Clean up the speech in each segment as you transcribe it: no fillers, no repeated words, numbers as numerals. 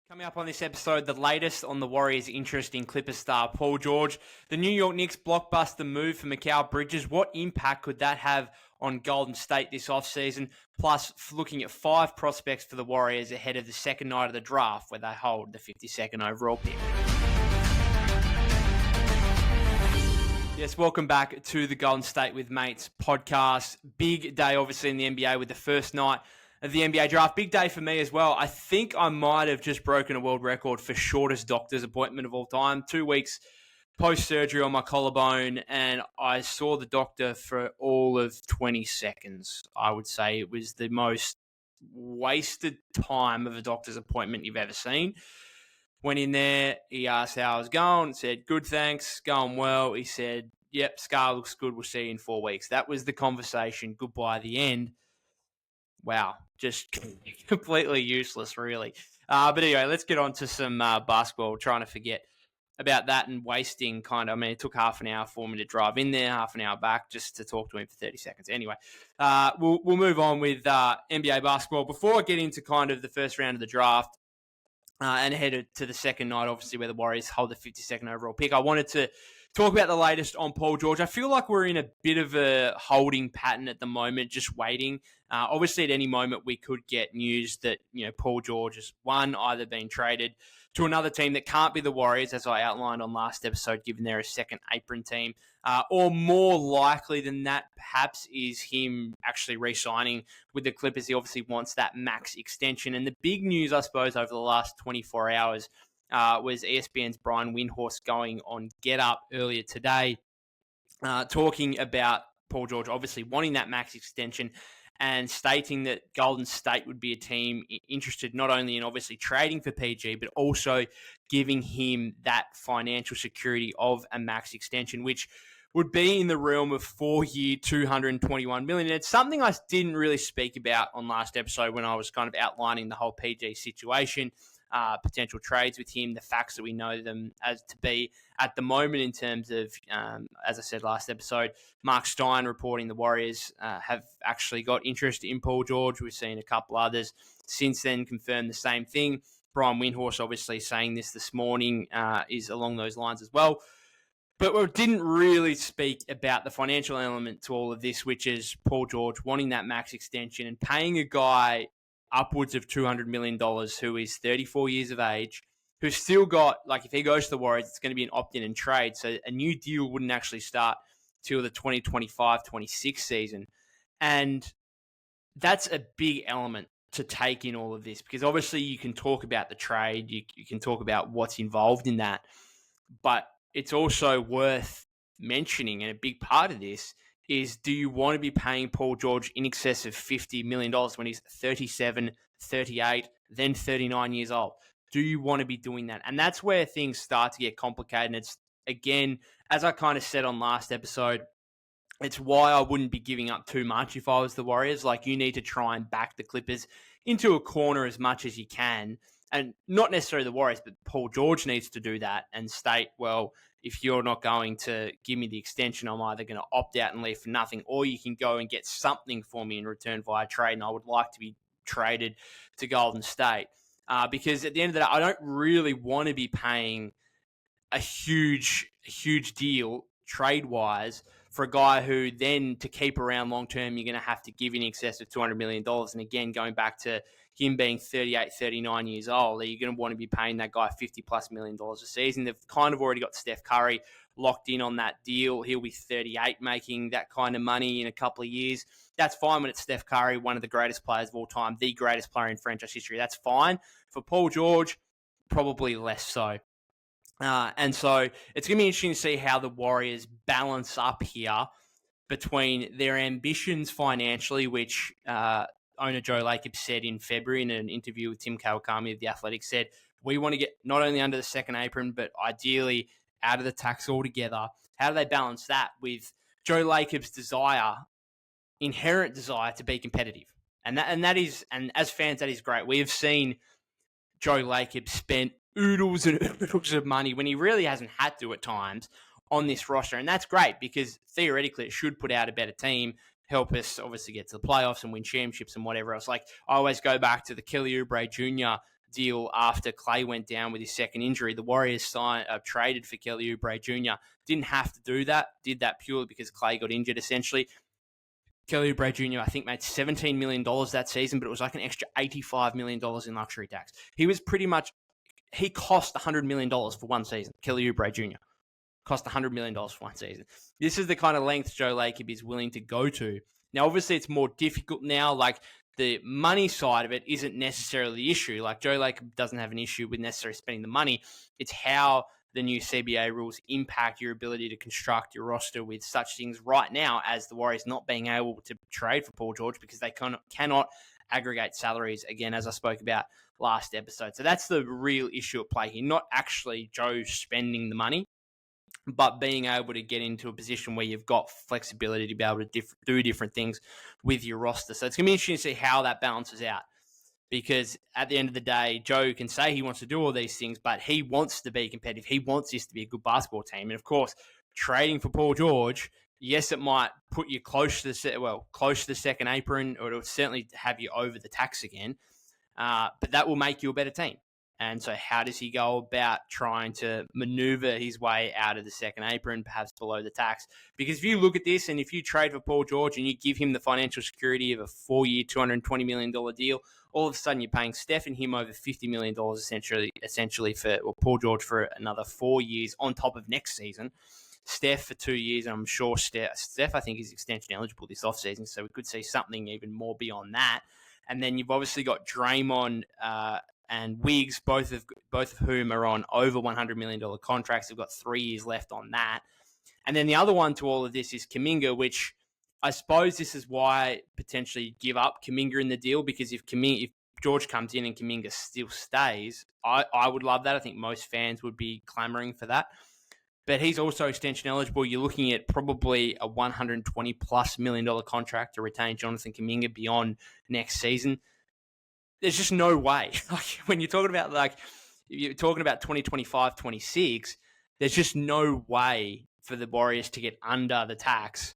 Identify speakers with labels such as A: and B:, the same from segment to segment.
A: Coming up on this episode, the latest on the Warriors' interest in Clippers star Paul George, the New York Knicks blockbuster move for Mikal Bridges. What impact could that have on Golden State this offseason? Plus, looking at 5 prospects for the Warriors ahead of the second night of the draft, where they hold the 52nd overall pick. Yes, welcome back to the Golden State with Mates podcast. Big day, obviously, in the NBA with the first night of the NBA draft. Big day for me as well. I think I might have just broken a world record for shortest doctor's appointment of all time. 2 weeks post-surgery on my collarbone, and I saw the doctor for all of 20 seconds. I would say it was the most wasted time of a doctor's appointment you've ever seen. Went in there, he asked how I was going, said, good, thanks, going well. He said, yep, scar looks good, we'll see you in 4 weeks. That was the conversation, goodbye, the end. Wow, just completely useless, really. But anyway, let's get on to some basketball. Trying to forget about that and wasting it took half an hour for me to drive in there, half an hour back just to talk to him for 30 seconds. Anyway, we'll move on with NBA basketball. Before I get into kind of the first round of the draft and head to the second night, obviously, where the Warriors hold the 52nd overall pick, I wanted to talk about the latest on Paul George. I feel like we're in a bit of a holding pattern at the moment, just waiting. Obviously, at any moment, we could get news that Paul George has either been traded to another team that can't be the Warriors, as I outlined on last episode, given they're a second apron team, or more likely than that, perhaps, is him actually re-signing with the Clippers. He obviously wants that max extension. And the big news, I suppose, over the last 24 hours was ESPN's Brian Windhorst going on Get Up earlier today, talking about Paul George obviously wanting that max extension and stating that Golden State would be a team interested not only in obviously trading for PG, but also giving him that financial security of a max extension, which would be in the realm of 4-year, $221 million. It's something I didn't really speak about on last episode when I was kind of outlining the whole PG situation. Potential trades with him, the facts that we know them as to be at the moment in terms of, as I said last episode, Mark Stein reporting the Warriors have actually got interest in Paul George. We've seen a couple others since then confirm the same thing. Brian Windhorst obviously saying this morning is along those lines as well. But we didn't really speak about the financial element to all of this, which is Paul George wanting that max extension and paying a guy upwards of $200 million, who is 34 years of age, who's still got, if he goes to the Warriors, it's going to be an opt-in and trade. So a new deal wouldn't actually start till the 2025-26 season. And that's a big element to take in all of this, because obviously you can talk about the trade, you can talk about what's involved in that, but it's also worth mentioning, and a big part of this is, do you want to be paying Paul George in excess of $50 million when he's 37, 38, then 39 years old? Do you want to be doing that? And that's where things start to get complicated. And it's, again, as I kind of said on last episode, it's why I wouldn't be giving up too much if I was the Warriors. You need to try and back the Clippers into a corner as much as you can. And not necessarily the Warriors, but Paul George needs to do that and state, well, if you're not going to give me the extension, I'm either going to opt out and leave for nothing, or you can go and get something for me in return via trade, and I would like to be traded to Golden State. Because at the end of the day, I don't really want to be paying a huge deal trade-wise for a guy who then, to keep around long-term, you're going to have to give in excess of $200 million. And again, going back to him being 38, 39 years old, are you going to want to be paying that guy $50+ million a season? They've kind of already got Steph Curry locked in on that deal. He'll be 38 making that kind of money in a couple of years. That's fine when it's Steph Curry, one of the greatest players of all time, the greatest player in franchise history. That's fine. For Paul George, probably less so. And so it's going to be interesting to see how the Warriors balance up here between their ambitions financially, which owner Joe Lacob said in February in an interview with Tim Kawakami of The Athletic, said, we want to get not only under the second apron, but ideally out of the tax altogether. How do they balance that with Joe Lacob's inherent desire to be competitive? And as fans, that is great. We have seen Joe Lacob spend oodles and oodles of money when he really hasn't had to at times on this roster. And that's great, because theoretically it should put out a better team, help us obviously get to the playoffs and win championships and whatever else. I always go back to the Kelly Oubre Jr. deal after Clay went down with his second injury. The Warriors traded for Kelly Oubre Jr. Didn't have to do that. Did that purely because Clay got injured, essentially. Kelly Oubre Jr., I think, made $17 million that season, but it was like an extra $85 million in luxury tax. He cost $100 million for one season. Kelly Oubre Jr. cost $100 million for one season. This is the kind of length Joe Lacob is willing to go to. Now, obviously, it's more difficult now. Like, the money side of it isn't necessarily the issue. Like, Joe Lacob doesn't have an issue with necessarily spending the money. It's how the new CBA rules impact your ability to construct your roster with such things right now as the Warriors not being able to trade for Paul George because they cannot aggregate salaries, again, as I spoke about last episode. So that's the real issue at play here. Not actually Joe spending the money, but being able to get into a position where you've got flexibility to be able to do different things with your roster. So it's going to be interesting to see how that balances out. Because at the end of the day, Joe can say he wants to do all these things, but he wants to be competitive. He wants this to be a good basketball team. And of course, trading for Paul George, yes, it might put you close to the second apron, or it'll certainly have you over the tax again. But that will make you a better team. And so how does he go about trying to maneuver his way out of the second apron, perhaps below the tax? Because if you look at this and if you trade for Paul George and you give him the financial security of a 4-year, $220 million deal, all of a sudden you're paying Steph and him over $50 million essentially for Paul George for another 4 years on top of next season. Steph for 2 years, and I'm sure Steph I think is extension eligible this offseason, so we could see something even more beyond that. And then you've obviously got Draymond and Wiggs, both of whom are on over $100 million contracts. They've got 3 years left on that. And then the other one to all of this is Kuminga, which I suppose this is why potentially give up Kuminga in the deal, because if George comes in and Kuminga still stays, I would love that. I think most fans would be clamoring for that. But he's also extension eligible. You're looking at probably a $120+ million contract to retain Jonathan Kuminga beyond next season. There's just no way. Like, when you're talking about 2025, 26, there's just no way for the Warriors to get under the tax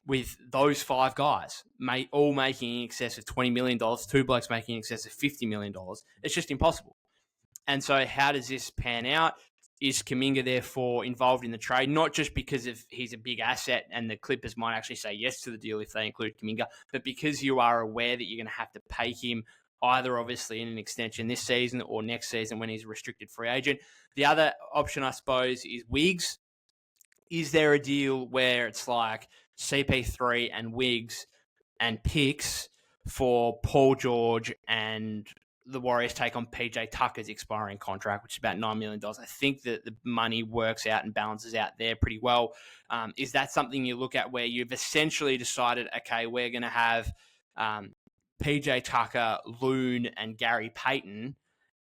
A: with those 5 guys, all making in excess of $20 million, 2 blokes making in excess of $50 million. It's just impossible. And so how does this pan out? Is Kuminga therefore involved in the trade? Not just because he's a big asset and the Clippers might actually say yes to the deal if they include Kuminga, but because you are aware that you're going to have to pay him either obviously in an extension this season or next season when he's a restricted free agent. The other option, I suppose, is Wiggs. Is there a deal where it's like CP3 and Wiggs and picks for Paul George, and the Warriors take on PJ Tucker's expiring contract, which is about $9 million. I think that the money works out and balances out there pretty well. Is that something you look at where you've essentially decided, okay, we're going to have PJ Tucker, Loon, and Gary Payton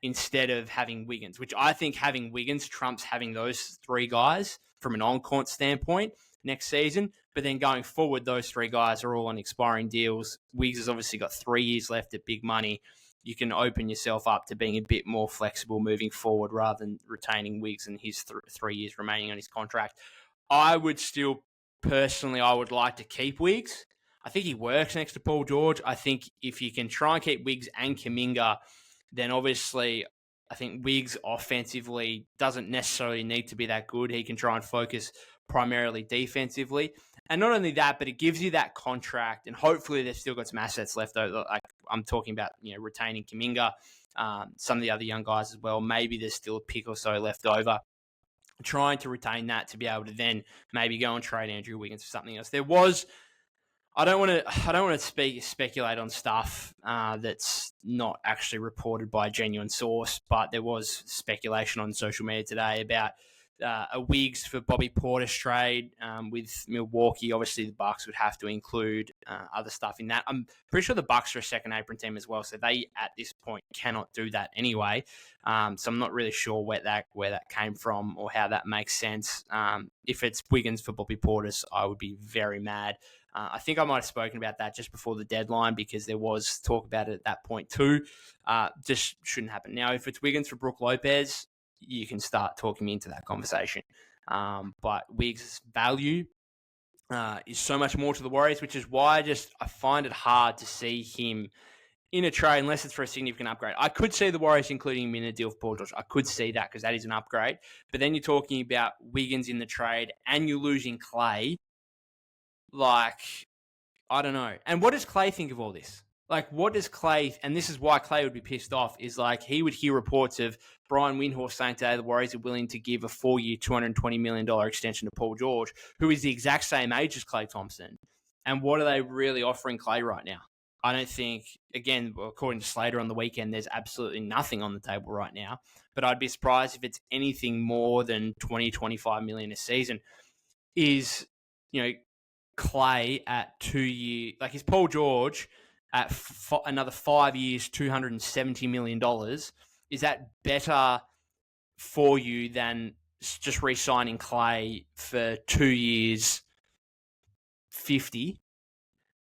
A: instead of having Wiggins, which I think having Wiggins trumps having those 3 guys from an on-court standpoint next season. But then going forward, those 3 guys are all on expiring deals. Wiggs has obviously got 3 years left at big money. You can open yourself up to being a bit more flexible moving forward rather than retaining Wiggs and his 3 years remaining on his contract. I would like to keep Wiggs. I think he works next to Paul George. I think if you can try and keep Wiggs and Kuminga, then obviously I think Wiggs offensively doesn't necessarily need to be that good. He can try and focus primarily defensively. And not only that, but it gives you that contract, and hopefully they've still got some assets left over. Like I'm talking about, retaining Kuminga, some of the other young guys as well. Maybe there's still a pick or so left over. Trying to retain that to be able to then maybe go and trade Andrew Wiggins for something else. I don't want to speculate on stuff that's not actually reported by a genuine source, but there was speculation on social media today about a Wiggs for Bobby Portis trade with Milwaukee. Obviously, the Bucks would have to include other stuff in that. I'm pretty sure the Bucks are a second apron team as well, so they at this point cannot do that anyway. So I'm not really sure where that came from or how that makes sense. If it's Wiggins for Bobby Portis, I would be very mad. I think I might have spoken about that just before the deadline because there was talk about it at that point too. Just shouldn't happen. Now, if it's Wiggins for Brook Lopez, you can start talking me into that conversation. But Wiggs' value is so much more to the Warriors, which is why I find it hard to see him in a trade, unless it's for a significant upgrade. I could see the Warriors including him in a deal for Paul George. I could see that because that is an upgrade. But then you're talking about Wiggins in the trade and you're losing Clay. Like, I don't know. And what does Clay think of all this? Like, what does Clay, and this is why Clay would be pissed off, is like he would hear reports of Brian Windhorst saying today the Warriors are willing to give a 4-year, $220 million extension to Paul George, who is the exact same age as Klay Thompson. And what are they really offering Clay right now? I don't think, again, according to Slater on the weekend, there's absolutely nothing on the table right now. But I'd be surprised if it's anything more than 20, 25 million a season. Is, Clay at 2 years, like is Paul George at another 5 years, $270 million. Is that better for you than just re-signing Clay for 2 years, 50,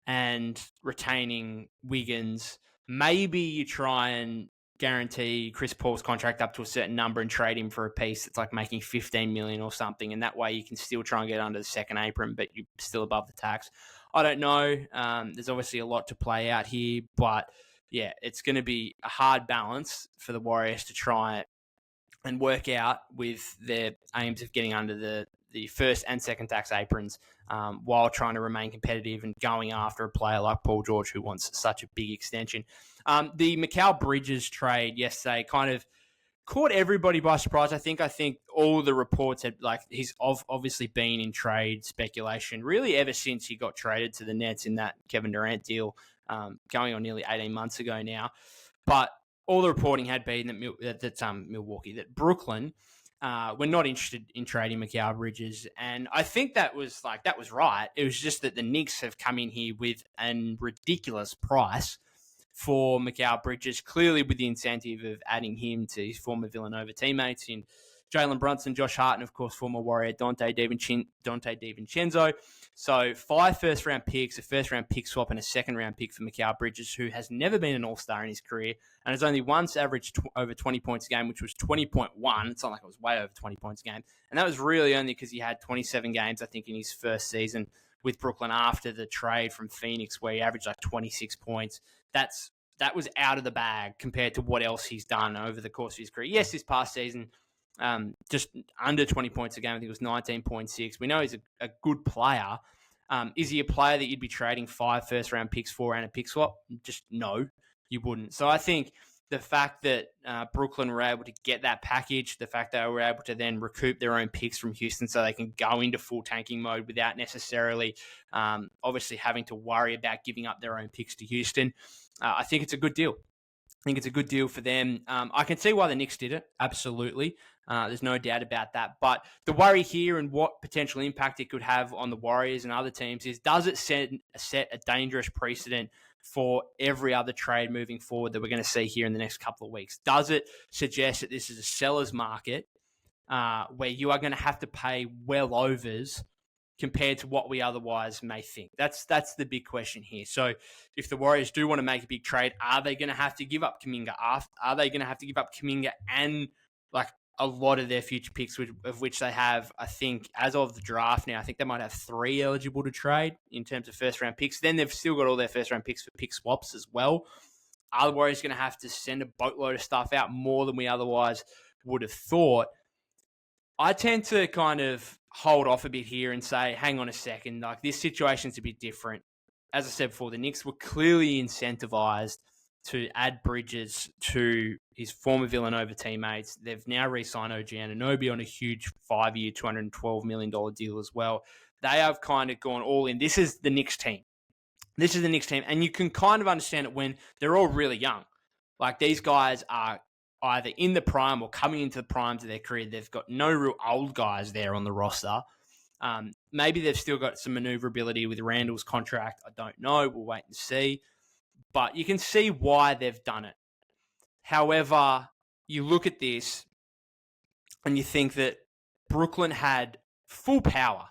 A: and retaining Wiggins? Maybe you try and guarantee Chris Paul's contract up to a certain number and trade him for a piece that's like making 15 million or something, and that way you can still try and get under the second apron, but you're still above the tax. I don't know. There's obviously a lot to play out here, but yeah, it's going to be a hard balance for the Warriors to try and work out with their aims of getting under the first and second tax aprons, while trying to remain competitive and going after a player like Paul George who wants such a big extension. The Mikal Bridges trade yesterday kind of caught everybody by surprise. I think all the reports had, like, he's obviously been in trade speculation really ever since he got traded to the Nets in that Kevin Durant deal, going on nearly 18 months ago now. But all the reporting had been that Brooklyn were not interested in trading Mikal Bridges, and I think that was right. It was just that the Knicks have come in here with a ridiculous price for Mikal Bridges, clearly with the incentive of adding him to his former Villanova teammates in Jalen Brunson, Josh Hart, and of course former Warrior Dante DiVincenzo. So 5 first-round picks, a first-round pick swap, and a second-round pick for Mikal Bridges, who has never been an all-star in his career and has only once averaged over 20 points a game, which was 20.1. It's not like it was way over 20 points a game. And that was really only because he had 27 games, I think, in his first season with Brooklyn after the trade from Phoenix, where he averaged like 26 points. That was out of the bag compared to what else he's done over the course of his career. Yes, this past season, just under 20 points a game. I think it was 19.6. We know he's a good player. Is he a player that you'd be trading 5 first-round picks for and a pick swap? Just no, you wouldn't. So I think the fact that Brooklyn were able to get that package, the fact that they were able to then recoup their own picks from Houston so they can go into full tanking mode without necessarily obviously having to worry about giving up their own picks to Houston, I think it's a good deal. I think it's a good deal for them. I can see why the Knicks did it, absolutely. There's no doubt about that. But the worry here and what potential impact it could have on the Warriors and other teams is, does it set a dangerous precedent for every other trade moving forward that we're going to see here in the next couple of weeks? Does it suggest that this is a seller's market where you are going to have to pay well overs compared to what we otherwise may think? That's the big question here. So if the Warriors do want to make a big trade, are they going to have to give up Kuminga? Are they going to have to give up Kuminga and like a lot of their future picks, of which they have, I think, as of the draft now, I think they might have 3 eligible to trade in terms of first-round picks. Then they've still got all their first-round picks for pick swaps as well. Are the Warriors going to have to send a boatload of stuff out, more than we otherwise would have thought? I tend to kind of hold off a bit here and say, hang on a second, like this situation's a bit different. As I said before, the Knicks were clearly incentivized to add Bridges to his former Villanova teammates. They've now re-signed OG Anunoby on a huge 5-year, $212 million deal as well. They have kind of gone all in. This is the Knicks team. And you can kind of understand it when they're all really young. Like, these guys are either in the prime or coming into the primes of their career. They've got no real old guys there on the roster. Maybe they've still got some maneuverability with Randall's contract. I don't know. We'll wait and see. But you can see why they've done it. However, you look at this and you think that Brooklyn had full power,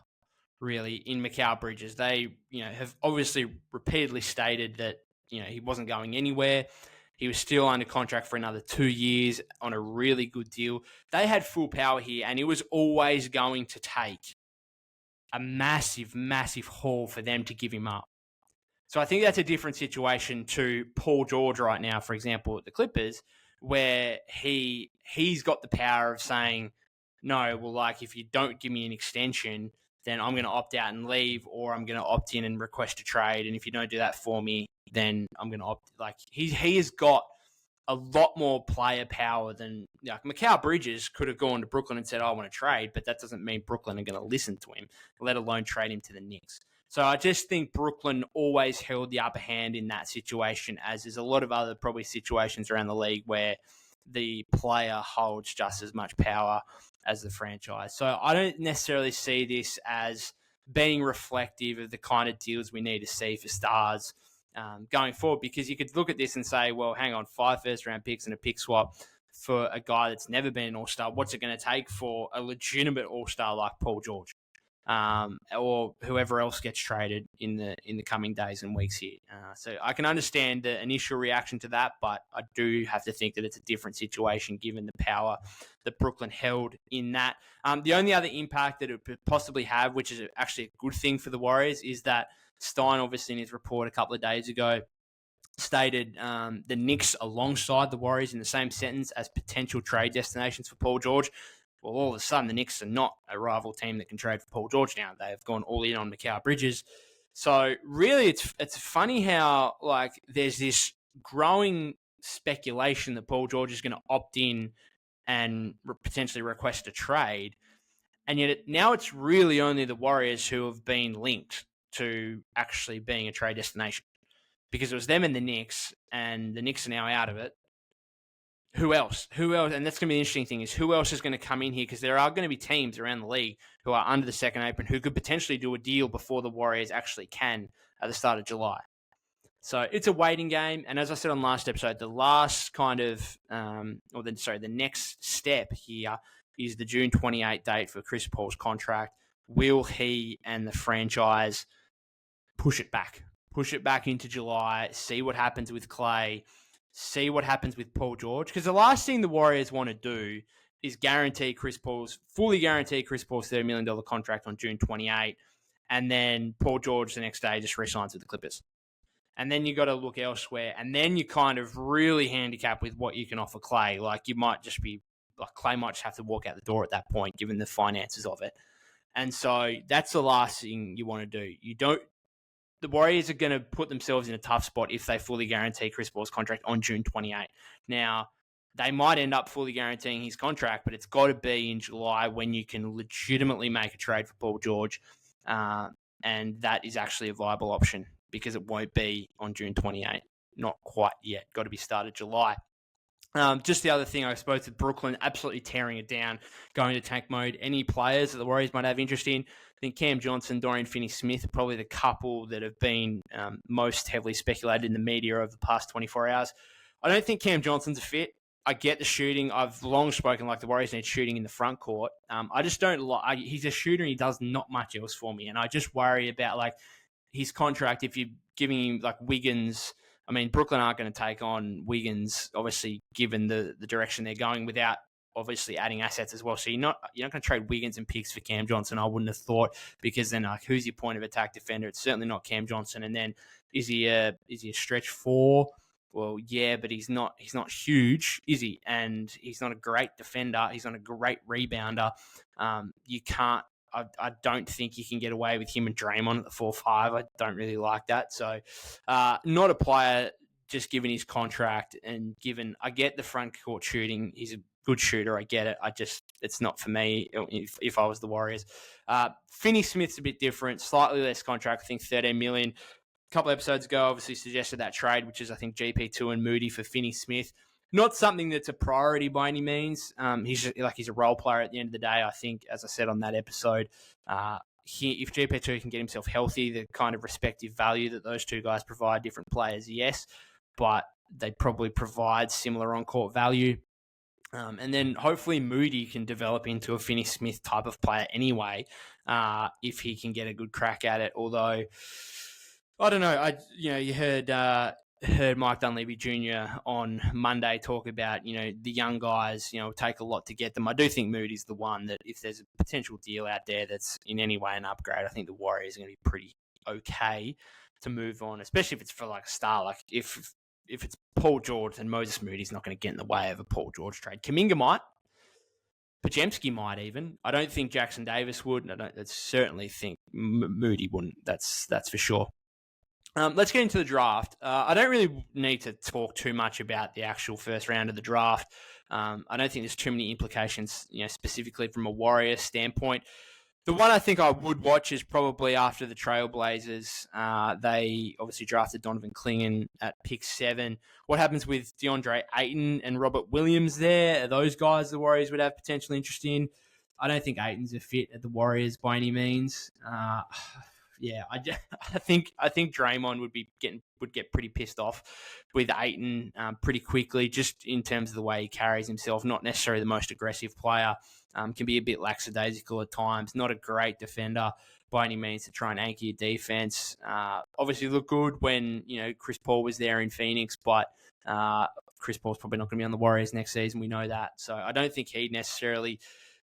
A: really, in Mikal Bridges. They, have obviously repeatedly stated that, he wasn't going anywhere. He was still under contract for another 2 years on a really good deal. They had full power here, and it was always going to take a massive, massive haul for them to give him up. So I think that's a different situation to Paul George right now, for example, at the Clippers, where he's got the power of saying, no, well, like if you don't give me an extension, then I'm going to opt out and leave, or I'm going to opt in and request a trade. And if you don't do that for me, then I'm going to opt. Like he has got a lot more player power than Mikal Bridges could have gone to Brooklyn and said, I want to trade, but that doesn't mean Brooklyn are going to listen to him, let alone trade him to the Knicks. So I just think Brooklyn always held the upper hand in that situation, as there's a lot of other probably situations around the league where the player holds just as much power as the franchise. So I don't necessarily see this as being reflective of the kind of deals we need to see for stars going forward, because you could look at this and say, well, hang on, 5 first-round picks and a pick swap for a guy that's never been an all-star. What's it going to take for a legitimate all-star like Paul George? Or whoever else gets traded in the coming days and weeks here. So I can understand the initial reaction to that, but I do have to think that it's a different situation given the power that Brooklyn held in that. The only other impact that it would possibly have, which is actually a good thing for the Warriors, is that Stein, obviously in his report a couple of days ago, stated the Knicks alongside the Warriors in the same sentence as potential trade destinations for Paul George. Well, all of a sudden, the Knicks are not a rival team that can trade for Paul George now. They have gone all in on Mikal Bridges. So really, it's funny how like there's this growing speculation that Paul George is going to opt in and potentially request a trade. And yet now it's really only the Warriors who have been linked to actually being a trade destination, because it was them and the Knicks, and the Knicks are now out of it. Who else? And that's going to be the interesting thing, is who else is going to come in here, because there are going to be teams around the league who are under the second apron who could potentially do a deal before the Warriors actually can at the start of July. So it's a waiting game. And as I said on last episode, the last kind of, the next step here is the June 28th date for Chris Paul's contract. Will he and the franchise push it back into July, see what happens with Clay, see what happens with Paul George? Because the last thing the Warriors want to do is fully guarantee Chris Paul's $30 million contract on June 28, and then Paul George the next day just re-signs with the Clippers. And then you got to look elsewhere, and then you kind of really handicap with what you can offer Clay. Like you might just be, like Clay might just have to walk out the door at that point, given the finances of it. And so that's the last thing you want to do. The Warriors are going to put themselves in a tough spot if they fully guarantee Chris Paul's contract on June 28. Now, they might end up fully guaranteeing his contract, but it's got to be in July when you can legitimately make a trade for Paul George. And that is actually a viable option, because it won't be on June 28. Not quite yet. Got to be started July. Just the other thing, I suppose, with Brooklyn absolutely tearing it down, going to tank mode. Any players that the Warriors might have interest in? I think Cam Johnson, Dorian Finney-Smith are probably the couple that have been most heavily speculated in the media over the past 24 hours. I don't think Cam Johnson's a fit. I get the shooting. I've long spoken like the Warriors need shooting in the front court. I just don't like. He's a shooter and he does not much else for me. And I just worry about like his contract. If you're giving him like Wiggins, I mean, Brooklyn aren't going to take on Wiggins, obviously, given the direction they're going, without obviously adding assets as well. So you're not going to trade Wiggins and picks for Cam Johnson, I wouldn't have thought, because then like who's your point of attack defender? It's certainly not Cam Johnson. And then is he a stretch 4? Well, yeah, but he's not huge, is he? And he's not a great defender. He's not a great rebounder. You can't. I don't think you can get away with him and Draymond at the 4-5. I don't really like that. So not a player, just given his contract and given, I get the front court shooting. He's a good shooter. I get it. It's not for me if I was the Warriors. Finney-Smith's a bit different, slightly less contract. I think $13 million. A couple episodes ago, obviously suggested that trade, which is, I think, GP2 and Moody for Finney-Smith. Not something that's a priority by any means. He's a role player at the end of the day. I think, as I said on that episode, if GP2 can get himself healthy, the kind of respective value that those two guys provide different players, yes, but they probably provide similar on-court value. And then hopefully Moody can develop into a Finney-Smith type of player anyway, if he can get a good crack at it. Although, I don't know. You heard Mike Dunleavy Jr. on Monday talk about, the young guys, take a lot to get them. I do think Moody's the one that if there's a potential deal out there that's in any way an upgrade, I think the Warriors are going to be pretty okay to move on, especially if it's for like a star. Like if it's Paul George, then Moses Moody's not going to get in the way of a Paul George trade. Kuminga might. Pajemski might even. I don't think Jackson Davis would, and I certainly think Moody wouldn't. That's for sure. Let's get into the draft. I don't really need to talk too much about the actual first round of the draft. I don't think there's too many implications, specifically from a Warriors standpoint. The one I think I would watch is probably after the Trailblazers. They obviously drafted Donovan Clingan at pick 7. What happens with DeAndre Ayton and Robert Williams there? Are those guys the Warriors would have potential interest in? I don't think Ayton's a fit at the Warriors by any means. I think Draymond would get pretty pissed off with Ayton pretty quickly, just in terms of the way he carries himself. Not necessarily the most aggressive player. Can be a bit lackadaisical at times. Not a great defender by any means to try and anchor your defense. Obviously looked good when Chris Paul was there in Phoenix, but Chris Paul's probably not going to be on the Warriors next season. We know that, so I don't think he'd necessarily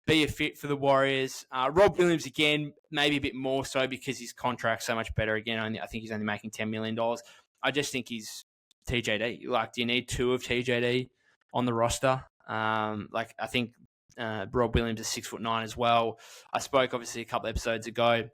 A: be a fit for the Warriors. Rob Williams, again, maybe a bit more so because his contract's so much better. Again, I think he's only making $10 million. I just think he's TJD. Like, do you need 2 of TJD on the roster? I think Rob Williams is 6'9" as well. I spoke, obviously, a couple episodes ago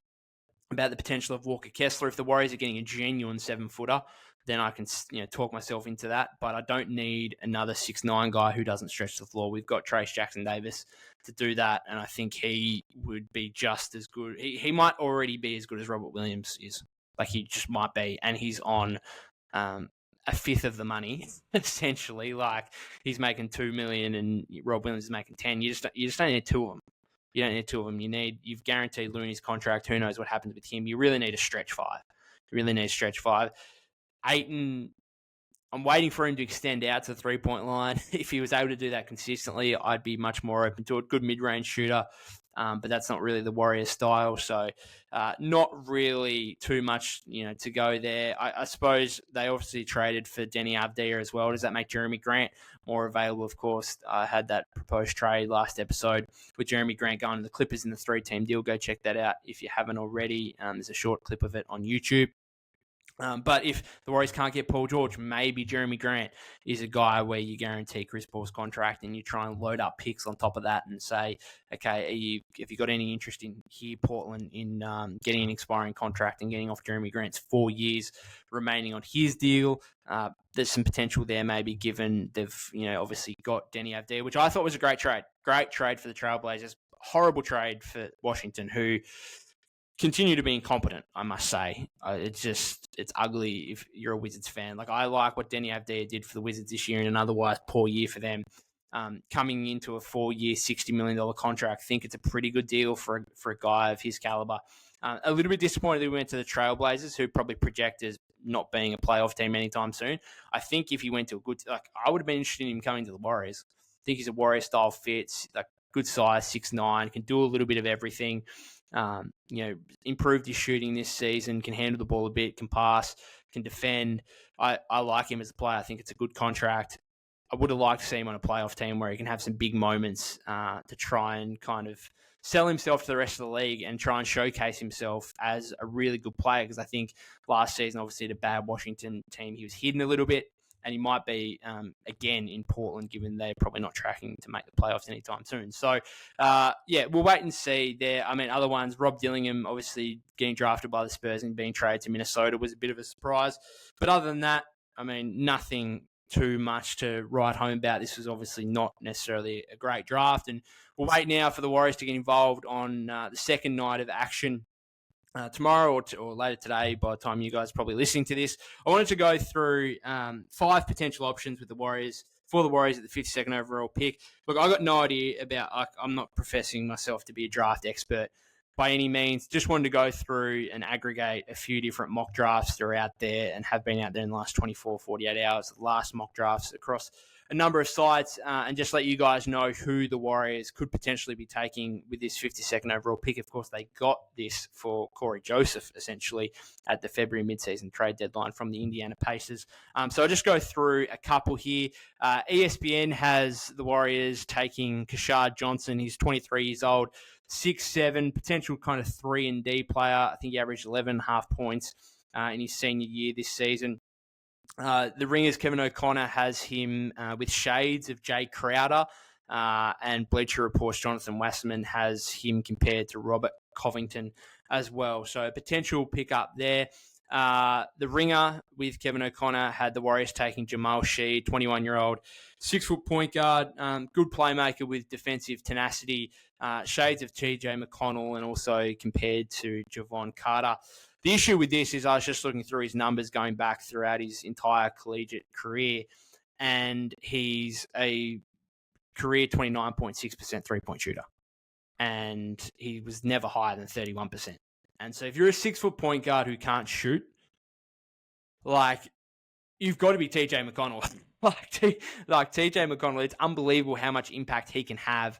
A: about the potential of Walker Kessler. If the Warriors are getting a genuine 7-footer, then I can talk myself into that. But I don't need another 6'9" guy who doesn't stretch the floor. We've got Trace Jackson Davis to do that, and I think he would be just as good. He might already be as good as Robert Williams is. Like, he just might be, and he's on a fifth of the money, essentially. Like, he's making $2 million and Rob Williams is making 10. You just don't need 2 of them. You don't need 2 of them. You've guaranteed Looney's contract. Who knows what happens with him? You really need a stretch 5. You really need a stretch 5. Ayton, I'm waiting for him to extend out to the 3-point line. If he was able to do that consistently, I'd be much more open to it. Good mid-range shooter, but that's not really the Warriors style. So not really too much, to go there. I suppose they obviously traded for Denny Avdia as well. Does that make Jeremy Grant more available? Of course, I had that proposed trade last episode with Jeremy Grant going to the Clippers in the 3-team deal. Go check that out if you haven't already. There's a short clip of it on YouTube. But if the Warriors can't get Paul George, maybe Jeremy Grant is a guy where you guarantee Chris Paul's contract and you try and load up picks on top of that and say, okay, have you got any interest in here, Portland, in getting an expiring contract and getting off Jeremy Grant's 4 years remaining on his deal? There's some potential there, maybe, given they've obviously got Denny Avdia, which I thought was a great trade. Great trade for the Trailblazers. Horrible trade for Washington, who continue to be incompetent, I must say. It's ugly if you're a Wizards fan. Like, I like what Denny Avdia did for the Wizards this year in an otherwise poor year for them. Coming into a 4-year, $60 million contract, I think it's a pretty good deal for a guy of his caliber. A little bit disappointed that we went to the Trailblazers, who probably project as not being a playoff team anytime soon. I think if he went to I would have been interested in him coming to the Warriors. I think he's a Warrior-style fit, like good size, 6'9", can do a little bit of everything. Improved his shooting this season, can handle the ball a bit, can pass, can defend. I like him as a player. I think it's a good contract. I would have liked to see him on a playoff team where he can have some big moments to try and kind of sell himself to the rest of the league and try and showcase himself as a really good player, because I think last season, obviously, the bad Washington team, he was hidden a little bit. And he might be, again, in Portland, given they're probably not tracking to make the playoffs anytime soon. So, we'll wait and see there. I mean, other ones, Rob Dillingham, obviously getting drafted by the Spurs and being traded to Minnesota was a bit of a surprise. But other than that, I mean, nothing too much to write home about. This was obviously not necessarily a great draft. And we'll wait now for the Warriors to get involved on the second night of action. Tomorrow or later today, by the time you guys are probably listening to this. I wanted to go through 5 potential options with the Warriors, for the Warriors at the 52nd overall pick. Look, I got no idea about, I'm not professing myself to be a draft expert by any means. Just wanted to go through and aggregate a few different mock drafts that are out there and have been out there in the last 24, 48 hours, the last mock drafts across a number of sites, and just let you guys know who the Warriors could potentially be taking with this 52nd overall pick. Of course, they got this for Corey Joseph, essentially, at the February midseason trade deadline from the Indiana Pacers. So I'll just go through a couple here. ESPN has the Warriors taking Kashard Johnson. He's 23 years old, 6'7", potential kind of 3-and-D player. I think he averaged 11.5 points in his senior year this season. The Ringers, Kevin O'Connor has him with shades of Jay Crowder, and Bleacher Report's Jonathan Wasserman has him compared to Robert Covington as well. So a potential pickup there. The Ringer with Kevin O'Connor had the Warriors taking Jamal Sheed, 21-year-old, 6-foot point guard, good playmaker with defensive tenacity, shades of TJ McConnell, and also compared to Javon Carter. The issue with this is I was just looking through his numbers going back throughout his entire collegiate career, and he's a career 29.6% three-point shooter, and he was never higher than 31%. And so if you're a 6-foot point guard who can't shoot, like, you've got to be TJ McConnell. like TJ McConnell, it's unbelievable how much impact he can have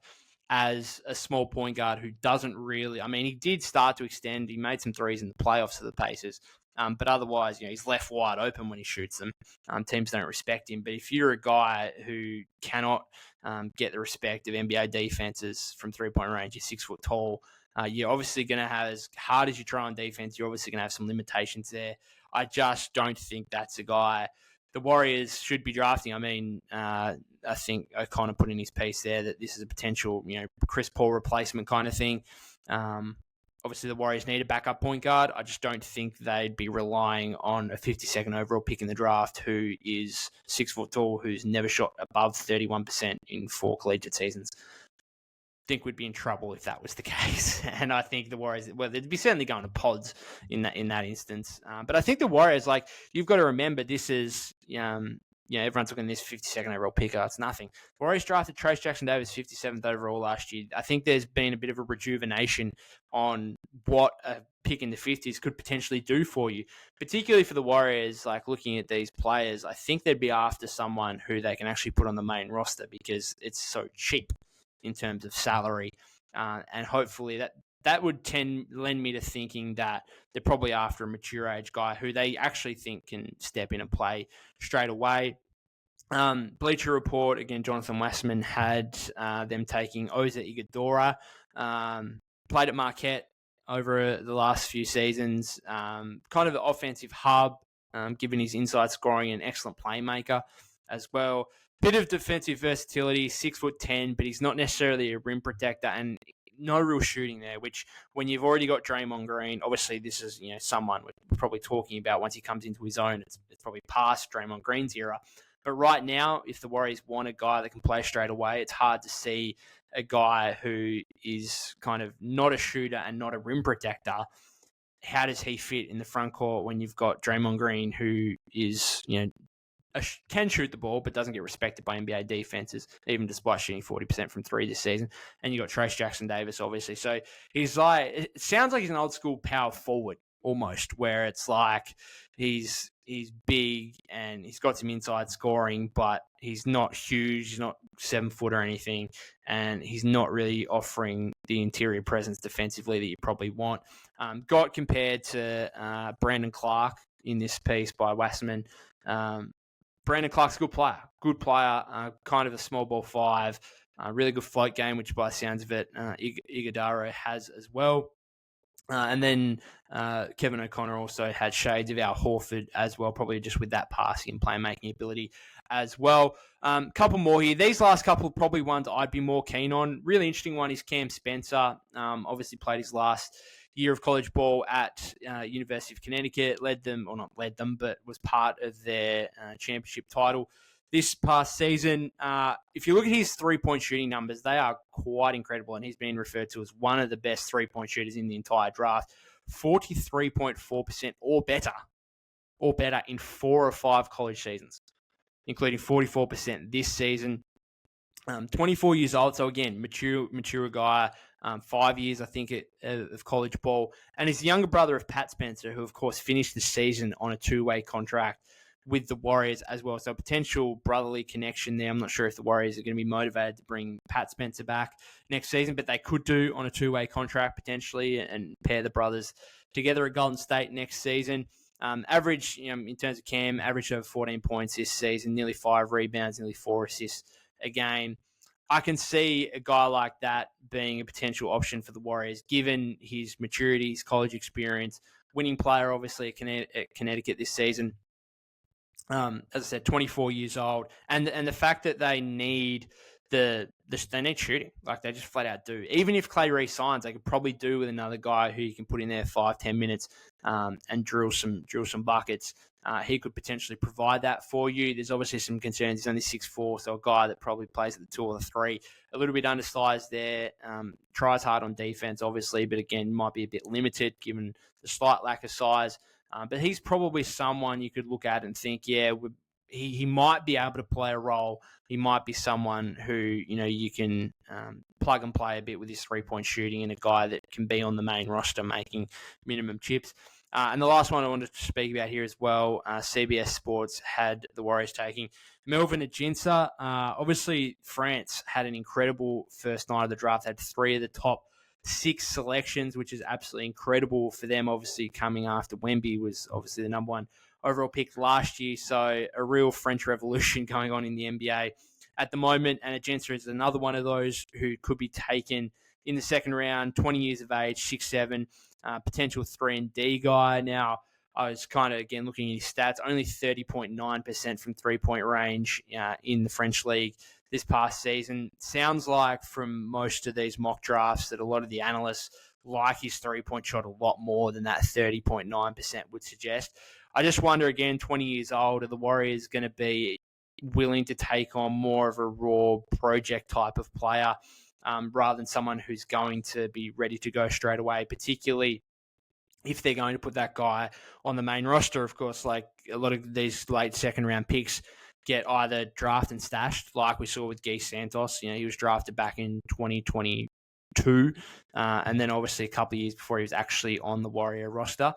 A: as a small point guard who doesn't really... I mean, he did start to extend. He made some threes in the playoffs for the Pacers. But otherwise, he's left wide open when he shoots them. Teams don't respect him. But if you're a guy who cannot get the respect of NBA defenses from three-point range, you're 6 foot tall, you're obviously going to have, as hard as you try on defense, you're obviously going to have some limitations there. I just don't think that's a guy the Warriors should be drafting. I mean, I think O'Connor put in his piece there that this is a potential, Chris Paul replacement kind of thing. Obviously, the Warriors need a backup point guard. I just don't think they'd be relying on a 52nd overall pick in the draft who is 6 foot tall, who's never shot above 31% in 4 collegiate seasons. I think we'd be in trouble if that was the case. And I think the Warriors, well, they'd be certainly going to pods in that instance. But I think the Warriors, you've got to remember, this is, everyone's looking at this 52nd overall pick. It's nothing. The Warriors drafted Trace Jackson-Davis 57th overall last year. I think there's been a bit of a rejuvenation on what a pick in the 50s could potentially do for you, particularly for the Warriors. Looking at these players, I think they'd be after someone who they can actually put on the main roster because it's so cheap in terms of salary. And hopefully that would lend me to thinking that they're probably after a mature age guy who they actually think can step in and play straight away. Bleacher Report, again, Jonathan Wasserman had them taking Oza Iguodala, played at Marquette over the last few seasons, kind of an offensive hub, given his inside scoring and excellent playmaker as well. Bit of defensive versatility, 6'10", but he's not necessarily a rim protector and no real shooting there, which when you've already got Draymond Green, obviously this is someone we're probably talking about once he comes into his own. It's probably past Draymond Green's era. But right now, if the Warriors want a guy that can play straight away, it's hard to see a guy who is kind of not a shooter and not a rim protector. How does he fit in the front court when you've got Draymond Green, who is, can shoot the ball, but doesn't get respected by NBA defenses, even despite shooting 40% from 3 this season. And you got Trace Jackson-Davis, obviously. So it sounds like he's an old school power forward almost, where it's like he's big and he's got some inside scoring, but he's not huge. He's not 7 foot or anything. And he's not really offering the interior presence defensively that you probably want. Got compared to Brandon Clark in this piece by Wasserman. Brandon Clark's a good player, kind of a small ball 5, really good float game, which by the sounds of it, Iguodala has as well. And then Kevin O'Connor also had shades of Al Horford as well, probably just with that passing and playmaking ability as well. Couple more here. These last couple are probably ones I'd be more keen on. Really interesting one is Cam Spencer. Obviously played his last year of college ball at University of Connecticut, but was part of their championship title this past season. If you look at his three-point shooting numbers, they are quite incredible, and he's been referred to as one of the best three-point shooters in the entire draft. 43.4% or better in 4 or 5 college seasons, including 44% this season. 24 years old, so again, mature guy. 5 years, I think, of college ball. And he's the younger brother of Pat Spencer, who, of course, finished the season on a 2-way contract with the Warriors as well. So a potential brotherly connection there. I'm not sure if the Warriors are going to be motivated to bring Pat Spencer back next season, but they could do on a 2-way contract potentially and pair the brothers together at Golden State next season. Average, in terms of Cam, averaged over 14 points this season, nearly 5 rebounds, nearly 4 assists a game. I can see a guy like that being a potential option for the Warriors, given his maturity, his college experience. winning player, obviously, at Connecticut this season. As I said, 24 years old, and the fact that they need they need shooting, like they just flat out do. Even if Clay re-signs, they could probably do with another guy who you can put in there 5-10 minutes and drill some buckets. He could potentially provide that for you. There's obviously some concerns. He's only 6'4", so a guy that probably plays at the 2 or the 3. A little bit undersized there. Tries hard on defense, obviously, but again, might be a bit limited given the slight lack of size. But he's probably someone you could look at and think, he might be able to play a role. He might be someone who, you can plug and play a bit with his three-point shooting, and a guy that can be on the main roster making minimum chips. And the last one I wanted to speak about here as well, CBS Sports had the Warriors taking Melvin Adjinsa. Obviously, France had an incredible first night of the draft, had 3 of the top 6 selections, which is absolutely incredible for them, obviously coming after Wemby was obviously the number 1 overall pick last year. So a real French revolution going on in the NBA at the moment. And Adjinsa is another one of those who could be taken in the second round, 20 years of age, 6'7", potential 3-and-D guy. Now, I was kind of, again, looking at his stats, only 30.9% from three-point range in the French league this past season. Sounds like from most of these mock drafts that a lot of the analysts like his three-point shot a lot more than that 30.9% would suggest. I just wonder, again, 20 years old, are the Warriors going to be willing to take on more of a raw project type of player rather than someone who's going to be ready to go straight away, particularly if they're going to put that guy on the main roster? Of course, like a lot of these late second-round picks get either drafted and stashed, like we saw with Guy Santos. He was drafted back in 2022, and then obviously a couple of years before he was actually on the Warrior roster.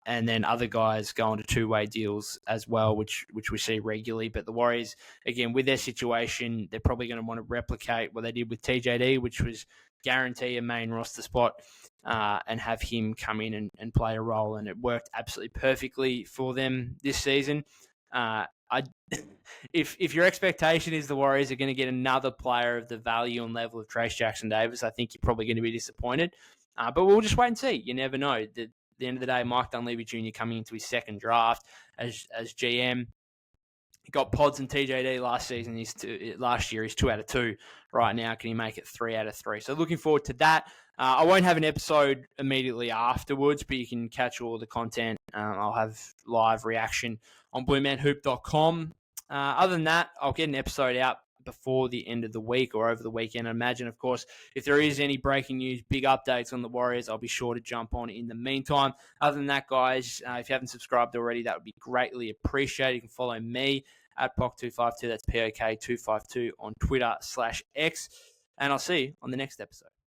A: And then other guys go into two-way deals as well, which we see regularly. But the Warriors, again, with their situation, they're probably going to want to replicate what they did with TJD, which was guarantee a main roster spot and have him come in and play a role. And it worked absolutely perfectly for them this season. If your expectation is the Warriors are going to get another player of the value and level of Trayce Jackson-Davis, I think you're probably going to be disappointed. But we'll just wait and see. You never know. At the end of the day, Mike Dunleavy Jr. coming into his second draft as GM. He got Pods and TJD last season. Last year, he's 2 out of 2. Right now, can he make it 3 out of 3? So looking forward to that. I won't have an episode immediately afterwards, but you can catch all the content. I'll have live reaction on BlueManHoop.com. Other than that, I'll get an episode out before the end of the week or over the weekend. I imagine, of course, if there is any breaking news, big updates on the Warriors, I'll be sure to jump on in the meantime. Other than that, guys, if you haven't subscribed already, that would be greatly appreciated. You can follow me at POK252. That's POK252 on Twitter/X. And I'll see you on the next episode.